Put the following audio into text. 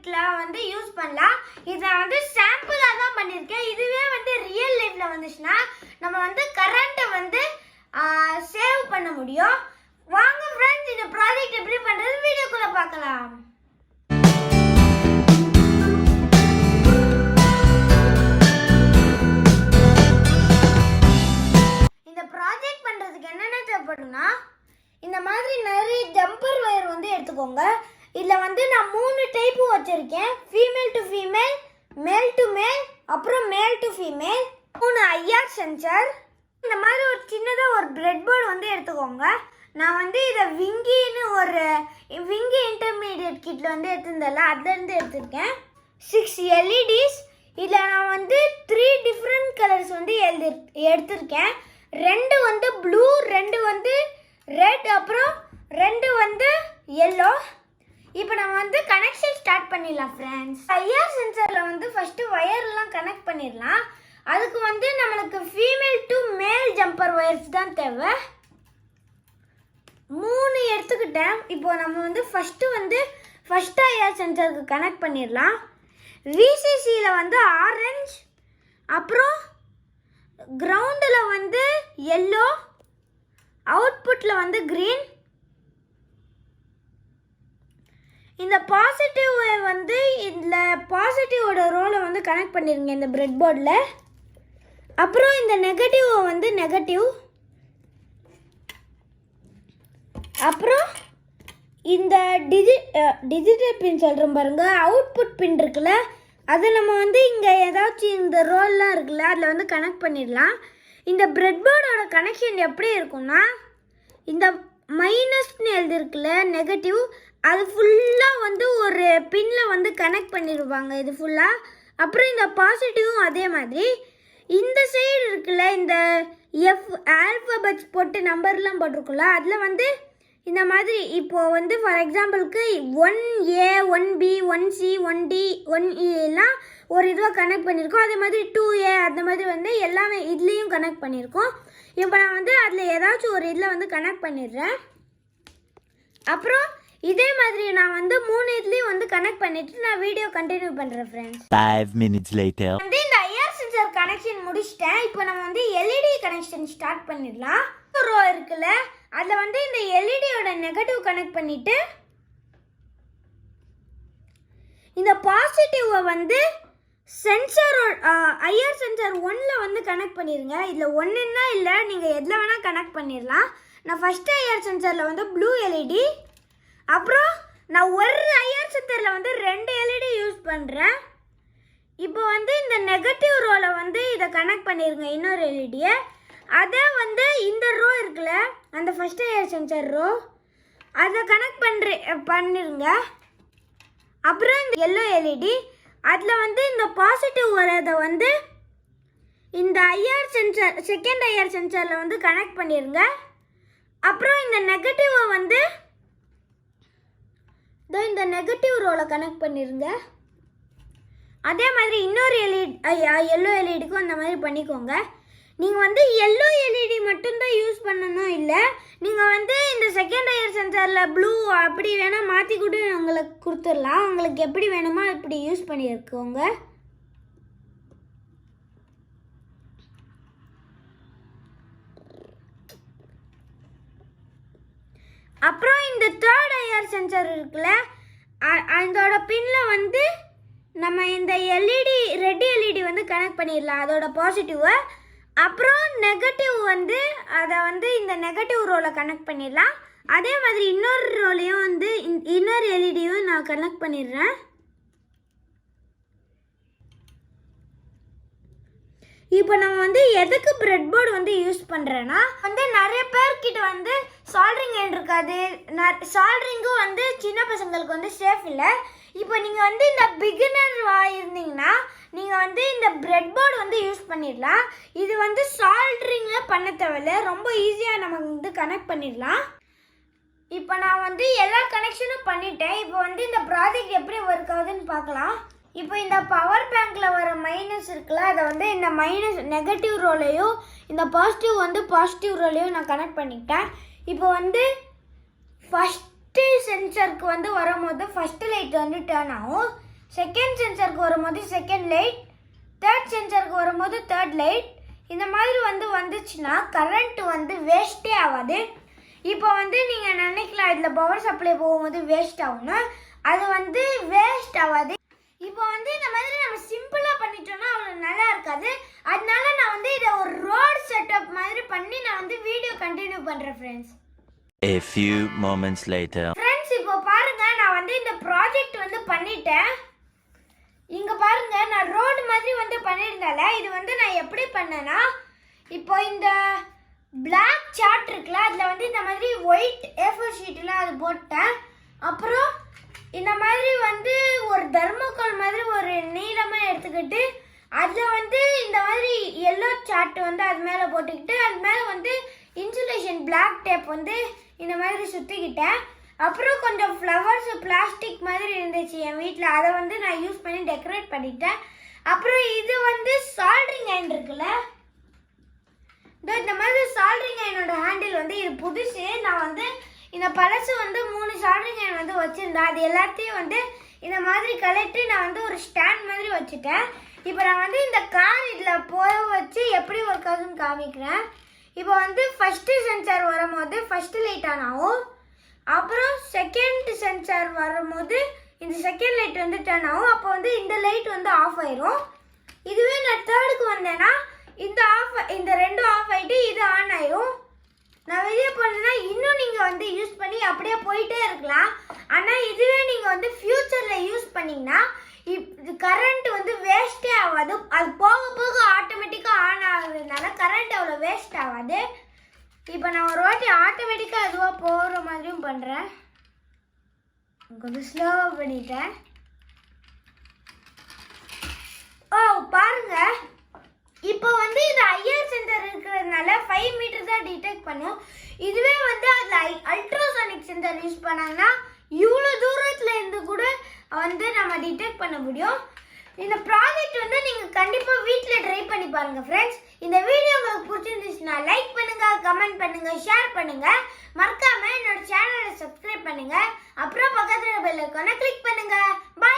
ப்ராஜெக்ட்ல வந்து யூஸ் பண்ணலாம். இதை வந்து சாம்பிளா தான் பண்ணியிருக்கேன். இதுவே வந்து ரியல் லைஃப்ல வந்துச்சுன்னா நம்ம வந்து கரண்ட்டை வந்து சேவ் பண்ண முடியும். வாங்க ஃப்ரெண்ட்ஸ், இந்த ப்ராஜெக்ட் எப்படி பண்றது வீடியோக்குள்ள பார்க்கலாம். இந்த ப்ராஜெக்ட் பண்றதுக்கு என்னென்ன தேவைப்படும்னா, இந்த மாதிரி நிறைய ஜம்பர் வயர் வந்து எடுத்துக்கோங்க. இதில் வந்து நான் 3 டைப்பு வச்சுருக்கேன். ஃபீமேல் டு ஃபீமேல், மேல் டு மேல், அப்புறம் மேல் டு ஃபீமேல். 3 IR sensor. இந்த மாதிரி ஒரு சின்னதாக ஒரு பிரெட்போர்டு வந்து எடுத்துக்கோங்க. நான் வந்து இதை விங்கி இன்டர்மீடியட் கிட்டில் வந்து எடுத்திருந்தேன்ல, அதுலேருந்து எடுத்திருக்கேன். 6 LEDs. இதில் நான் வந்து 3 டிஃப்ரெண்ட் கலர்ஸ் வந்து எடுத்திருக்கேன். 2 வந்து ப்ளூ, 2 வந்து ரெட், அப்புறம் 2 வந்து எல்லோ. இப்போ நம்ம வந்து கனெக்ஷன் ஸ்டார்ட் பண்ணிடலாம் ஃப்ரெண்ட்ஸ். ஐஆர் சென்சாரில் வந்து ஃபஸ்ட்டு வயர்லாம் கனெக்ட் பண்ணிடலாம். அதுக்கு வந்து நம்மளுக்கு ஃபீமேல் டு மேல் ஜம்பர் வயர்ஸ் தான் தேவை. 3 எடுத்துக்கிட்டேன். இப்போ நம்ம வந்து ஃபஸ்ட்டு ஐஆர் சென்சாருக்கு கனெக்ட் பண்ணிடலாம். விசிசியில் வந்து ஆரஞ்சு, அப்புறம் கிரவுண்டில் வந்து எல்லோ, அவுட்புட்டில் வந்து க்ரீன். இந்த பாசிட்டிவ் வந்து இதில் பாசிட்டிவோட ரோலை வந்து கனெக்ட் பண்ணிடுங்க இந்த பிரெட் போர்டில். அப்புறம் இந்த நெகட்டிவை வந்து நெகட்டிவ். அப்புறம் இந்த டிஜிட்டல் பின் சொல்கிறோம் பாருங்க, அவுட்புட் பின் இருக்குல்ல, அதை நம்ம வந்து இங்கே ஏதாச்சும் இந்த ரோல்லாம் இருக்குல்ல அதில் வந்து கனெக்ட் பண்ணிடலாம். இந்த பிரெட் போர்டோட கனெக்ஷன் எப்படி இருக்கும்னா, இந்த மைனஸ்னு எழுதிருக்குல்ல நெகட்டிவ், அது ஃபுல்லாக வந்து ஒரு பின்னில் வந்து கனெக்ட் பண்ணிடுவாங்க இது ஃபுல்லாக. அப்புறம் இந்த பாசிட்டிவும் அதே மாதிரி. இந்த சைடு இருக்குல்ல, இந்த ஆல்ஃபபெட்ஸ் போட்டு நம்பர்லாம் போட்டிருக்குல்ல, அதில் வந்து இந்த மாதிரி இப்போது வந்து ஃபார் எக்ஸாம்பிளுக்கு 1A 1B 1C 1D 1E எல்லாம் ஒரு இதுவாக கனெக்ட் பண்ணியிருக்கோம். அதே மாதிரி 2A அந்த மாதிரி வந்து எல்லாமே இதுலேயும் கனெக்ட் பண்ணியிருக்கோம். இப்போ நான் வந்து அதில் ஏதாச்சும் ஒரு இதில் வந்து கனெக்ட் பண்ணிடுறேன். அப்புறம் இதே மாதிரி நான் வந்து 3 இதுலேயும் வந்து கனெக்ட் பண்ணிவிட்டு நான் வீடியோ கண்டினியூ பண்ணுறேன் ஃப்ரெண்ட்ஸ். 5 minutes later. வந்து இந்த ஐஆர் சென்சார் கனெக்ஷன் முடிச்சிட்டேன். இப்போ நம்ம வந்து எல்இடி கனெக்ஷன் ஸ்டார்ட் பண்ணிடலாம். ரோ இருக்குல்ல, அதில் வந்து இந்த எல்இடியோட நெகட்டிவ் கனெக்ட் பண்ணிவிட்டு இந்த பாசிட்டிவை வந்து ஐஆர் சென்சார் 1ல் வந்து கனெக்ட் பண்ணிடுங்க. இதில் ஒன்றுன்னா இல்லை, நீங்கள் எதில் வேணால் கனெக்ட் பண்ணிடலாம். நான் ஃபஸ்ட்டு ஐஆர் சென்சாரில் வந்து ப்ளூ எல்இடி, அப்புறம் நான் ஒரு ஐஆர் சென்சாரில் வந்து 2 எல்இடி யூஸ் பண்ணுறேன். இப்போ வந்து இந்த நெகட்டிவ் ரோவில் வந்து இதை கனெக்ட் பண்ணிடுங்க இன்னொரு எல்இடியை. அதை வந்து இந்த ரோ இருக்குல்ல, அந்த ஃபஸ்ட் ஐஆர் சென்சார் ரோ, அதை கனெக்ட் பண்ணிடுங்க. அப்புறம் இந்த எல்லோ எல்இடி, அதில் வந்து இந்த பாசிட்டிவ் வரதை வந்து இந்த ஐஆர் சென்சார் செகண்ட் ஐஆர் சென்சாரில் வந்து கனெக்ட் பண்ணிடுங்க. அப்புறம் இந்த நெகட்டிவை வந்து இந்த நெகட்டிவ் ரோவில் கனெக்ட் பண்ணிடுங்க. அதே மாதிரி இன்னொரு எல்லோ எல்இடிக்கும் அந்த மாதிரி பண்ணிக்கோங்க. நீங்கள் வந்து எல்லோ எல்இடி மட்டும்தான் யூஸ் பண்ணணும் இல்லை, நீங்கள் வந்து இந்த செகண்ட் ஐஆர் சென்சாரில் ப்ளூ அப்படி வேணால் மாற்றி கூட உங்களுக்கு கொடுத்துடலாம். உங்களுக்கு எப்படி வேணுமோ இப்படி யூஸ் பண்ணியிருக்கோங்க. அப்புறம் இந்த தேர்ட் ஐஆர் சென்சார் இருக்குல்ல, அதோட பின்னில் வந்து நம்ம இந்த எல்இடி ரெட் எல்இடி வந்து கனெக்ட் பண்ணிடலாம் அதோட பாசிட்டிவை. அப்புறம் நெகட்டிவ் வந்து அதை வந்து இந்த நெகட்டிவ் ரோவில் கனெக்ட் பண்ணிடலாம். அதே மாதிரி இன்னொரு ரோலையும் வந்து இன்னொரு எல்இடியும் நான் கனெக்ட் பண்ணிடுறேன். இப்போ நம்ம வந்து எதுக்கு பிரெட் போர்டு வந்து யூஸ் பண்ணுறேன்னா, வந்து நிறைய பேர்கிட்ட வந்து சால்டரிங் ஹேண்ட் இருக்காது. சால்டரிங்கும் வந்து சின்ன பசங்களுக்கு வந்து சேஃப் இல்லை. இப்போ நீங்கள் வந்து இந்த பிகினராக இருந்தீங்கன்னா நீங்கள் வந்து இந்த பிரெட் போர்டு வந்து யூஸ் பண்ணிடலாம். இது வந்து சால்டரிங்கில் பண்ண தேவையில்ல, ரொம்ப ஈஸியாக நம்ம வந்து கனெக்ட் பண்ணிடலாம். இப்போ நான் வந்து எல்லா கனெக்ஷனும் பண்ணிட்டேன். இப்போ வந்து இந்த ப்ராஜெக்ட் எப்படி ஒர்க் ஆகுதுன்னு பார்க்கலாம். இப்போ இந்த பவர் பேங்க்கில் வர மைனஸ் இருக்குல்ல, அதை வந்து இந்த மைனஸ் நெகட்டிவ் ரோலையும் இந்த பாசிட்டிவ் வந்து பாசிட்டிவ் ரோலையும் நான் கனெக்ட் பண்ணிக்கிட்டேன். இப்போ வந்து ஃபஸ்ட்டு சென்சருக்கு வந்து வரும்போது ஃபஸ்ட்டு லைட் வந்து டர்ன் ஆகும். செகண்ட் சென்சாருக்கு வரும்போது செகண்ட் லைட், தேர்ட் சென்சாருக்கு வரும்போது தேர்ட் லைட். இந்த மாதிரி வந்துச்சுன்னா கரண்ட் வேஸ்ட்டே ஆகாது. இப்போ நீங்கள் நினைக்கலாம் இதில் பவர் சப்ளை போகும்போது வேஸ்ட் ஆகும்னு. அது வேஸ்ட் ஆகாது. இப்போ இந்த மாதிரி நம்ம சிம்பிளாக பண்ணிட்டோம்னா அவ்வளோ நல்லா இருக்காது. அதனால நான் இதை ஒரு ரோட் செட்டப் மாதிரி பண்ணி நான் வீடியோ கண்டினியூ பண்ணுறேன் friends. A few moments later. Friends இப்போ பாருங்க, நான் இந்த ப்ராஜெக்ட் பண்ணிட்டேன். இங்க பாருங்க, நான் ரோடு மாதிரி பண்ணியிருந்தால இது நான் எப்படி பண்ணேன்னா, இப்போ இந்த பிளாக் சார்ட் இருக்குல்ல, அதில் இந்த மாதிரி ஒயிட் A4 ஷீட்டில் அது போட்டேன். அப்புறம் இந்த மாதிரி ஒரு தெர்மோகால் மாதிரி ஒரு நீளமாக எடுத்துக்கிட்டு அதில் இந்த மாதிரி எல்லோ சார்ட் அது மேலே போட்டுக்கிட்டு அது மேலே இன்சுலேஷன் பிளாக் டேப் இந்த மாதிரி சுற்றிக்கிட்டேன். அப்புறம் கொஞ்சம் ஃப்ளவர்ஸ் பிளாஸ்டிக் மாதிரி இருந்துச்சு என் வீட்டில், அதை நான் யூஸ் பண்ணி டெக்கரேட் பண்ணிட்டேன். அப்புறம் இது சால்டரிங் அயன் இருக்குல்ல, இந்த மாதிரி சால்டரிங் அயனோட ஹேண்டில் இது புதுசு. நான் இந்த பழசு 3 சால்டரிங் அயன் வச்சுருந்தேன். அது எல்லாத்தையும் இந்த மாதிரி கலெக்டி நான் ஒரு ஸ்டாண்ட் மாதிரி வச்சுட்டேன். இப்போ நான் இந்த கார் இதில் போக வச்சு எப்படி ஒர்க் ஆகுதுன்னு காமிக்கிறேன். இப்போ ஃபஸ்ட்டு சென்சார் வரும்போது ஃபஸ்ட்டு லைட் ஆன் ஆகும். அப்புறம் செகண்ட் சென்சார் வரும்போது இந்த செகண்ட் லைட் டர்ன் ஆகும். அப்போ இந்த லைட் ஆஃப் ஆயிரும். இதுவே நான் தேர்டுக்கு வந்தேன்னா இந்த ரெண்டும் ஆஃப் ஆகிட்டு இது ஆன் ஆயிரும். நான் வெளியே போனேன்னா இன்னும் நீங்கள் யூஸ் பண்ணி அப்படியே போயிட்டே இருக்கலாம். ஆனால் இதுவே நீங்கள் ஃப்யூச்சரில் யூஸ் பண்ணிங்கன்னா கரண்ட் வேஸ்ட்டே ஆகாது. அது போக போக ஆட்டோமேட்டிக்காக ஆன் ஆகுறதுனால கரண்ட் அவ்வளோ வேஸ்ட் ஆகாது. இப்போ நான் ஒரு வாட்டி ஆட்டோமேட்டிக்காக அதுவாக போகிற மாதிரியும் பண்ணுறேன். கொஞ்சம் ஸ்லோவாக பண்ணிட்டேன். ஓ பாருங்க, இப்போ இது ஐஆர் சென்சார் இருக்கிறதுனால 5 மீட்டர் தான் டிடெக்ட் பண்ணும். இதுவே அதில் அல்ட்ராசானிக் சென்சார் யூஸ் பண்ணாங்கன்னா இவ்வளோ தூரத்தில் இருந்து கூட நம்ம டிடெக்ட் பண்ண முடியும். இந்த ப்ராஜெக்ட் நீங்கள் கண்டிப்பாக வீட்டில் ட்ரை பண்ணி பாருங்க ஃப்ரெண்ட்ஸ். இந்த வீடியோ உங்களுக்கு பிடிச்சிருந்துச்சுன்னா லைக் பண்ணுங்க, கமெண்ட் பண்ணுங்க, ஷேர் பண்ணுங்க. மறக்காம என்னோட சேனலை சப்ஸ்கிரைப் பண்ணுங்க. அப்புறம் பக்கத்துல பெல் ஐகானை கிளிக் பண்ணுங்க. பாய்.